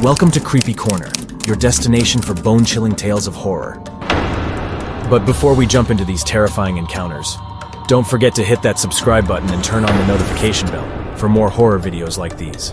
Welcome to Creepy Corner, your destination for bone-chilling tales of horror. But before we jump into these terrifying encounters, don't forget to hit that subscribe button and turn on the notification bell for more horror videos like these.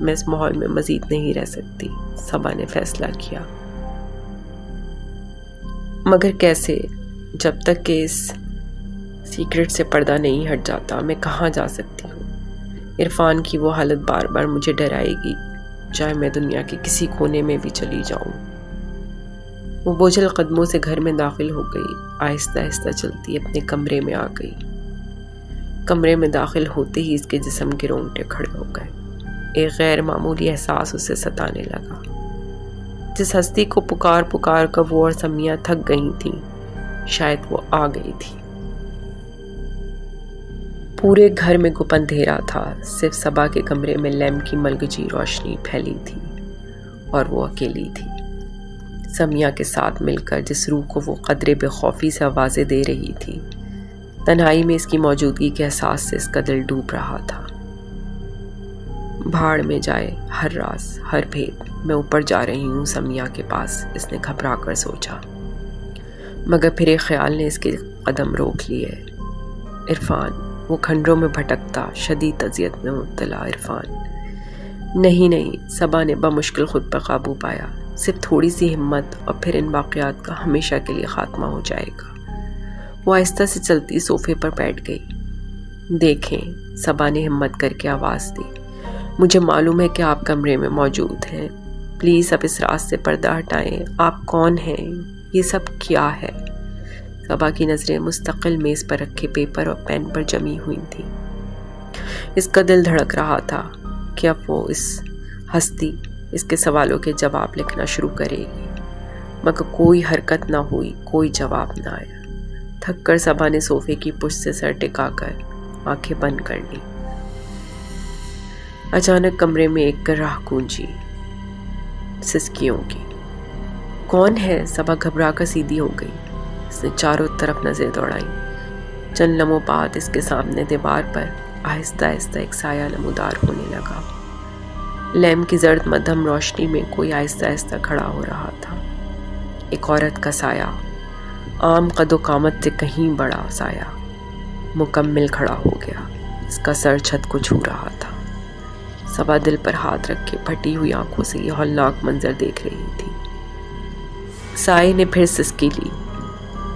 میں اس ماحول میں مزید نہیں رہ سکتی، صبا نے فیصلہ کیا۔ مگر کیسے؟ جب تک کہ اس سیکرٹ سے پردہ نہیں ہٹ جاتا میں کہاں جا سکتی ہوں؟ عرفان کی وہ حالت بار بار مجھے ڈرائے گی، چاہے میں دنیا کے کسی کونے میں بھی چلی جاؤں۔ وہ بوجھل قدموں سے گھر میں داخل ہو گئی، آہستہ آہستہ چلتی اپنے کمرے میں آ گئی۔ کمرے میں داخل ہوتے ہی اس کے جسم کے رونگٹے کھڑے ہو گئے۔ ایک غیر معمولی احساس اسے ستانے لگا۔ جس ہستی کو پکار پکار کر وہ اور سمیہ تھک گئی تھیں، شاید وہ آ گئی تھی۔ پورے گھر میں گپ اندھیرا تھا، صرف صبا کے کمرے میں لیمپ کی ملگجی روشنی پھیلی تھی اور وہ اکیلی تھی۔ سمیہ کے ساتھ مل کر جس روح کو وہ قدرے بے خوفی سے آوازیں دے رہی تھی، تنہائی میں اس کی موجودگی کے احساس سے اس کا دل ڈوب رہا تھا۔ بھاڑ میں جائے ہر راز، ہر بھید، میں اوپر جا رہی ہوں سمیہ کے پاس، اس نے گھبرا کر سوچا۔ مگر پھر ایک خیال نے اس کے قدم روک لیے۔ عرفان، وہ کھنڈروں میں بھٹکتا، شدید اذیت میں مبتلا عرفان۔ نہیں، صبا نے بمشکل خود پر قابو پایا۔ صرف تھوڑی سی ہمت اور پھر ان واقعات کا ہمیشہ کے لیے خاتمہ ہو جائے گا۔ وہ آہستہ سے چلتی صوفے پر بیٹھ گئی۔ دیکھیں، صبا نے ہمت کر کے آواز دی، مجھے معلوم ہے کہ آپ کمرے میں موجود ہیں، پلیز اب اس راز سے پردہ ہٹائیں۔ آپ کون ہیں؟ یہ سب کیا ہے؟ صبا کی نظریں مستقل میز پر رکھے پیپر اور پین پر جمی ہوئی تھیں۔ اس کا دل دھڑک رہا تھا کہ اب وہ اس ہستی اس کے سوالوں کے جواب لکھنا شروع کرے گی، مگر کوئی حرکت نہ ہوئی، کوئی جواب نہ آیا۔ تھک کر صبا نے صوفے کی پشت سے سر ٹکا کر آنکھیں بند کر لی۔ اچانک کمرے میں ایک گراہ گونجی، سسکیوں کی۔ کون ہے؟ صبا گھبرا کر سیدھی ہو گئی۔ اس نے چاروں طرف نظریں دوڑائیں۔ چند لمحوں بعد اس کے سامنے دیوار پر آہستہ آہستہ ایک سایہ نمودار ہونے لگا۔ لیمپ کی زرد مدھم روشنی میں کوئی آہستہ آہستہ کھڑا ہو رہا تھا۔ ایک عورت کا سایہ، عام قد و قامت سے کہیں بڑا سایہ، مکمل کھڑا ہو گیا۔ اس کا سر چھت کو چھو رہا تھا۔ صبا دل پر ہاتھ رکھ کے پھٹی ہوئی آنکھوں سے یہ ہولناک منظر دیکھ رہی تھی۔ سائے نے پھر سسکی لی،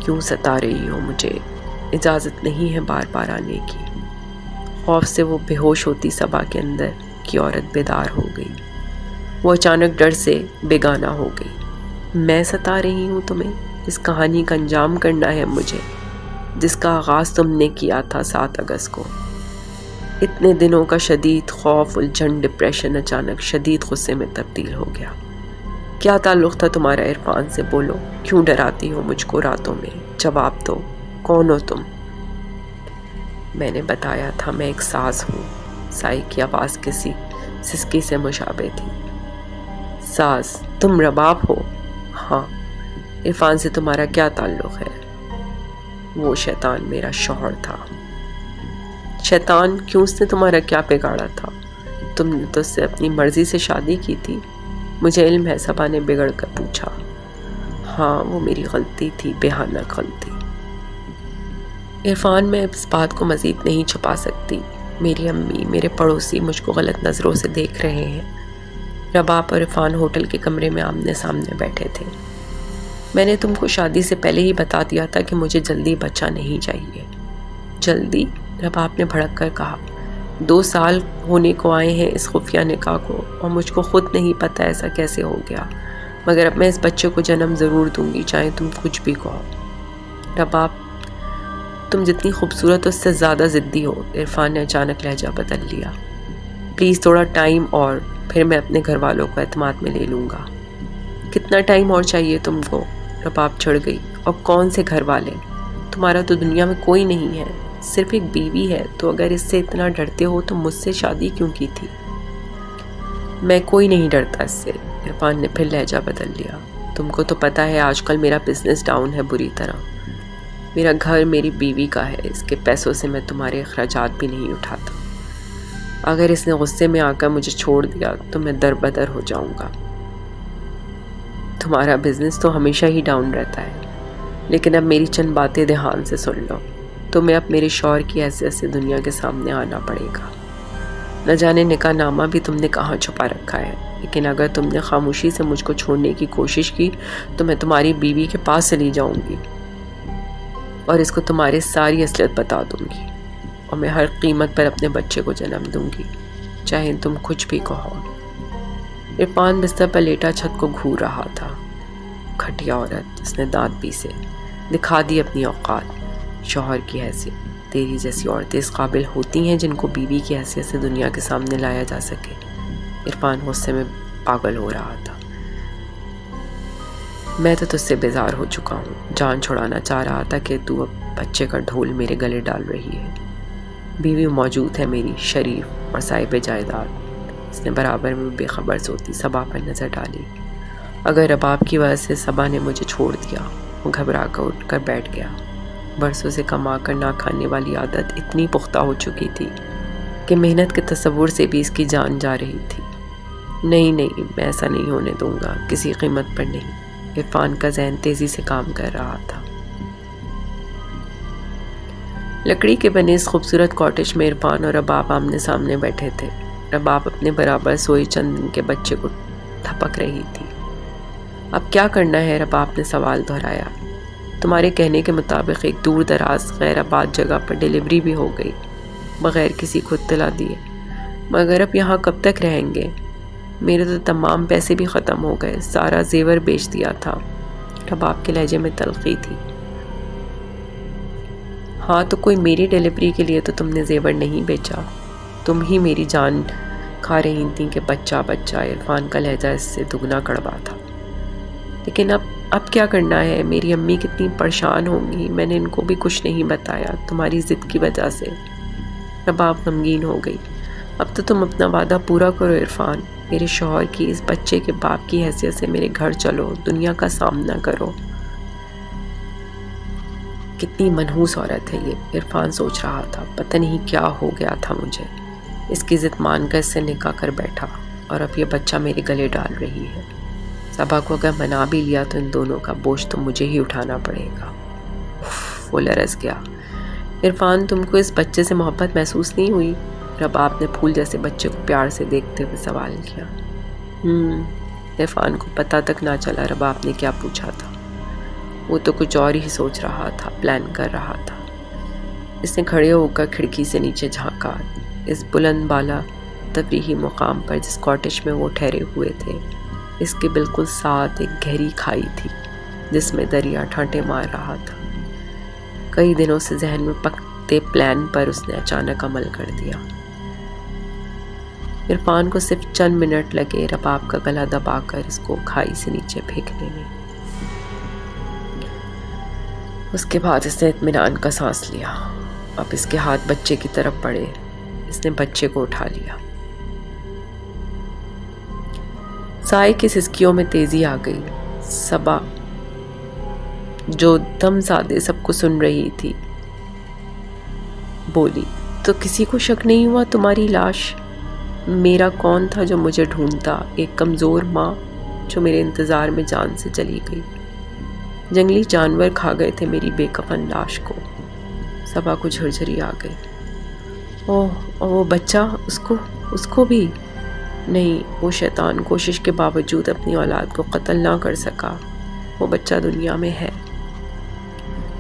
کیوں ستا رہی ہو مجھے؟ اجازت نہیں ہے بار بار آنے کی۔ خوف سے وہ بے ہوش ہوتی صبا کے اندر کی عورت بیدار ہو گئی۔ وہ اچانک ڈر سے بیگانہ ہو گئی۔ میں ستا رہی ہوں تمہیں؟ اس کہانی کا انجام کرنا ہے مجھے، جس کا آغاز تم نے کیا تھا 7 اگست کو۔ اتنے دنوں کا شدید خوف، الجھن، ڈپریشن اچانک شدید غصے میں تبدیل ہو گیا۔ کیا تعلق تھا تمہارا عرفان سے؟ بولو، کیوں ڈراتی ہو مجھ کو راتوں میں؟ جواب دو، کون ہو تم؟ میں نے بتایا تھا میں ایک ساز ہوں۔ سائی کی آواز کسی سسکی سے مشابہ تھی۔ ساز؟ تم رباب ہو؟ ہاں۔ عرفان سے تمہارا کیا تعلق ہے؟ وہ شیطان میرا شوہر تھا۔ شیطان؟ کیوں؟ اس نے تمہارا کیا بگاڑا تھا؟ تم نے تو اس سے اپنی مرضی سے شادی کی تھی۔ مجھے علم ہے، صبا نے بگڑ کر پوچھا۔ ہاں، وہ میری غلطی تھی، بےحانہ غلطی۔ عرفان، میں اس بات کو مزید نہیں چھپا سکتی۔ میری امی، میرے پڑوسی مجھ کو غلط نظروں سے دیکھ رہے ہیں۔ رباب اور عرفان ہوٹل کے کمرے میں آمنے سامنے بیٹھے تھے۔ میں نے تم کو شادی سے پہلے ہی بتا دیا تھا کہ مجھے جلدی بچہ نہیں چاہیے۔ جلدی؟ رباب نے بھڑک کر کہا۔ 2 سال ہونے کو آئے ہیں اس خفیہ نکاح کو، اور مجھ کو خود نہیں پتہ ایسا کیسے ہو گیا، مگر اب میں اس بچے کو جنم ضرور دوں گی، چاہے تم کچھ بھی کہو۔ رباب، تم جتنی خوبصورت اس سے زیادہ ضدی ہو۔ عرفان نے اچانک لہجہ بدل لیا۔ پلیز تھوڑا ٹائم اور، پھر میں اپنے گھر والوں کو اعتماد میں لے لوں گا۔ کتنا ٹائم اور چاہیے تم کو؟ رباب چڑھ گئی۔ اور کون سے گھر والے؟ تمہارا تو دنیا میں کوئی نہیں ہے، صرف ایک بیوی ہے، تو اگر اس سے اتنا ڈرتے ہو تو مجھ سے شادی کیوں کی تھی؟ میں کوئی نہیں ڈرتا اس سے۔ عرفان نے پھر لہجہ بدل لیا۔ تم کو تو پتہ ہے آج کل میرا بزنس ڈاؤن ہے بری طرح۔ میرا گھر میری بیوی کا ہے، اس کے پیسوں سے میں تمہارے اخراجات بھی نہیں اٹھاتا۔ اگر اس نے غصے میں آ کر مجھے چھوڑ دیا تو میں در بدر ہو جاؤں گا۔ تمہارا بزنس تو ہمیشہ ہی ڈاؤن رہتا ہے، لیکن اب میری چند باتیں دھیان سے سن لو۔ تمہیں اب میرے شوہر کی حیثیت سے دنیا کے سامنے آنا پڑے گا۔ نہ جانے نکاح نامہ بھی تم نے کہاں چھپا رکھا ہے، لیکن اگر تم نے خاموشی سے مجھ کو چھوڑنے کی کوشش کی تو میں تمہاری بیوی کے پاس چلی جاؤں گی اور اس کو تمہاری ساری اصلیت بتا دوں گی، اور میں ہر قیمت پر اپنے بچے کو جنم دوں گی، چاہے تم کچھ بھی کہو۔ عرفان بستر پر لیٹا چھت کو گھور رہا تھا۔ گھٹیا عورت، اس نے دانت پیسے، دکھا دی اپنی اوقات، شوہر کی حیثیت۔ تیری جیسی عورتیں اس قابل ہوتی ہیں جن کو بیوی کی حیثیت سے دنیا کے سامنے لایا جا سکے۔ عرفان غصے میں پاگل ہو رہا تھا۔ میں تو تجھ سے بیزار ہو چکا ہوں، جان چھڑانا چاہ رہا تھا کہ تو اب بچے کا ڈھول میرے گلے ڈال رہی ہے۔ بیوی موجود ہے میری، شریف اور صاحب جائیداد۔ اس نے برابر میں بے خبر سوتی صبا پر نظر ڈالی۔ اگر رباب کی وجہ سے صبا نے مجھے چھوڑ دیا، وہ گھبرا کر اٹھ کر بیٹھ گیا۔ برسوں سے کما کر نہ کھانے والی عادت اتنی پختہ ہو چکی تھی کہ محنت کے تصور سے بھی اس کی جان جا رہی تھی۔ نہیں، میں ایسا نہیں ہونے دوں گا، کسی قیمت پر نہیں۔ عرفان کا ذہن تیزی سے کام کر رہا تھا۔ لکڑی کے بنے اس خوبصورت کاٹیج میں عرفان اور رباب آمنے سامنے بیٹھے تھے۔ رباب اپنے برابر سوئی چند دن کے بچے کو تھپک رہی تھی۔ اب کیا کرنا ہے؟ رباب نے سوال دہرایا۔ تمہارے کہنے کے مطابق ایک دور دراز غیر آباد جگہ پر ڈیلیوری بھی ہو گئی بغیر کسی کو اطلاع دیے، مگر اب یہاں کب تک رہیں گے؟ میرے تو تمام پیسے بھی ختم ہو گئے، سارا زیور بیچ دیا تھا۔ رباب کے لہجے میں تلخی تھی۔ ہاں تو کوئی میری ڈیلیوری کے لیے تو تم نے زیور نہیں بیچا، تم ہی میری جان کھا رہی تھیں کہ بچہ۔ عرفان کا لہجہ اس سے دگنا کڑوا تھا۔ لیکن اب کیا کرنا ہے؟ میری امی کتنی پریشان ہوں گی، میں نے ان کو بھی کچھ نہیں بتایا تمہاری ضد کی وجہ سے۔ رباب غمگین ہو گئی۔ اب تو تم اپنا وعدہ پورا کرو عرفان، میرے شوہر کی، اس بچے کے باپ کی حیثیت سے میرے گھر چلو، دنیا کا سامنا کرو۔ کتنی منحوس عورت ہے یہ، عرفان سوچ رہا تھا۔ پتہ نہیں کیا ہو گیا تھا مجھے، اس کی ضد مان کر اس سے نکاح کر بیٹھا، اور اب یہ بچہ میرے گلے ڈال رہی ہے۔ صبا کو اگر منا بھی لیا تو ان دونوں کا بوجھ تو مجھے ہی اٹھانا پڑے گا۔ وہ لرز گیا۔ عرفان، تم کو اس بچے سے محبت محسوس نہیں ہوئی؟ رباب نے پھول جیسے بچے کو پیار سے دیکھتے ہوئے سوال کیا۔ عرفان کو پتہ تک نہ چلا رباب نے کیا پوچھا تھا۔ وہ تو کچھ اور ہی سوچ رہا تھا، پلان کر رہا تھا۔ اس نے کھڑے ہو کر کھڑکی سے نیچے جھانکا۔ اس بلند بالا تفریحی مقام پر جس کاٹیج میں وہ ٹھہرے ہوئے تھے، اس کے بالکل ساتھ ایک گہری کھائی تھی جس میں دریا ٹھانٹے مار رہا تھا۔ کئی دنوں سے ذہن میں پکتے پلان پر اس نے اچانک عمل کر دیا۔ عرفان کو صرف چند منٹ لگے رباب کا گلا دبا کر اس کو کھائی سے نیچے پھینکنے میں۔ اس کے بعد اس نے اطمینان کا سانس لیا۔ اب اس کے ہاتھ بچے کی طرف بڑھے۔ اس نے بچے کو اٹھا لیا۔ سائے کی سسکیوں میں تیزی آ گئی۔ صبا جو دم سادے سب کو سن رہی تھی بولی، تو کسی کو شک نہیں ہوا تمہاری لاش؟ میرا کون تھا جو مجھے ڈھونڈتا؟ ایک کمزور ماں جو میرے انتظار میں جان سے چلی گئی۔ جنگلی جانور کھا گئے تھے میری بے کفن لاش کو۔ صبا کو جھرجھری آ گئی۔ اوہ وہ بچہ، اس کو بھی نہیں۔ وہ شیطان کوشش کے باوجود اپنی اولاد کو قتل نہ کر سکا۔ وہ بچہ دنیا میں ہے۔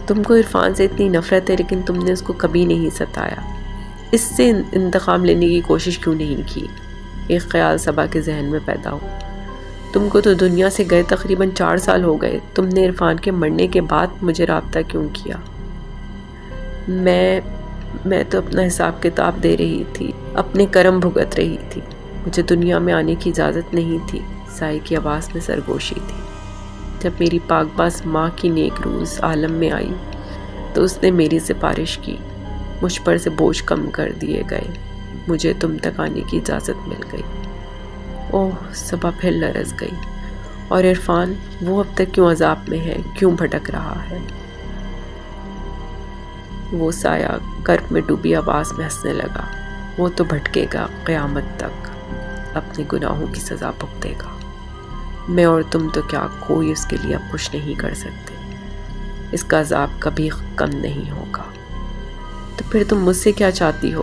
تم کو عرفان سے اتنی نفرت ہے لیکن تم نے اس کو کبھی نہیں ستایا۔ اس سے انتقام لینے کی کوشش کیوں نہیں کی؟ ایک خیال صبا کے ذہن میں پیدا ہو۔ تم کو تو دنیا سے گئے تقریباً 4 سال ہو گئے، تم نے عرفان کے مرنے کے بعد مجھے رابطہ کیوں کیا؟ میں تو اپنا حساب کتاب دے رہی تھی، اپنے کرم بھگت رہی تھی، مجھے دنیا میں آنے کی اجازت نہیں تھی۔ سائی کی آواز میں سرگوشی تھی۔ جب میری پاک باز ماں کی نیک روز عالم میں آئی تو اس نے میری سفارش کی، مجھ پر سے بوجھ کم کر دیے گئے، مجھے تم تک آنے کی اجازت مل گئی۔ اوہ، صبا پھر لرز گئی۔ اور عرفان، وہ اب تک کیوں عذاب میں ہے، کیوں بھٹک رہا ہے؟ وہ سایہ کرب میں ڈوبی آواز میں ہنسنے لگا۔ وہ تو بھٹکے گا قیامت تک، اپنے گناہوں کی سزا بھگتے گا۔ میں اور تم تو کیا، کوئی اس کے لیے اب کچھ نہیں کر سکتے۔ اس کا عذاب کبھی کم نہیں ہوگا۔ تو پھر تم مجھ سے کیا چاہتی ہو؟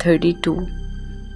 32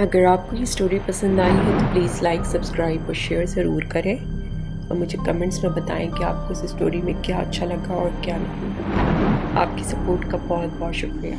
اگر آپ کو یہ اسٹوری پسند آئی ہے تو پلیز لائک سبسکرائب اور شیئر ضرور کریں اور مجھے کمنٹس میں بتائیں کہ آپ کو اس اسٹوری میں کیا اچھا لگا اور کیا نہیں. آپ کی سپورٹ کا بہت بہت شکریہ.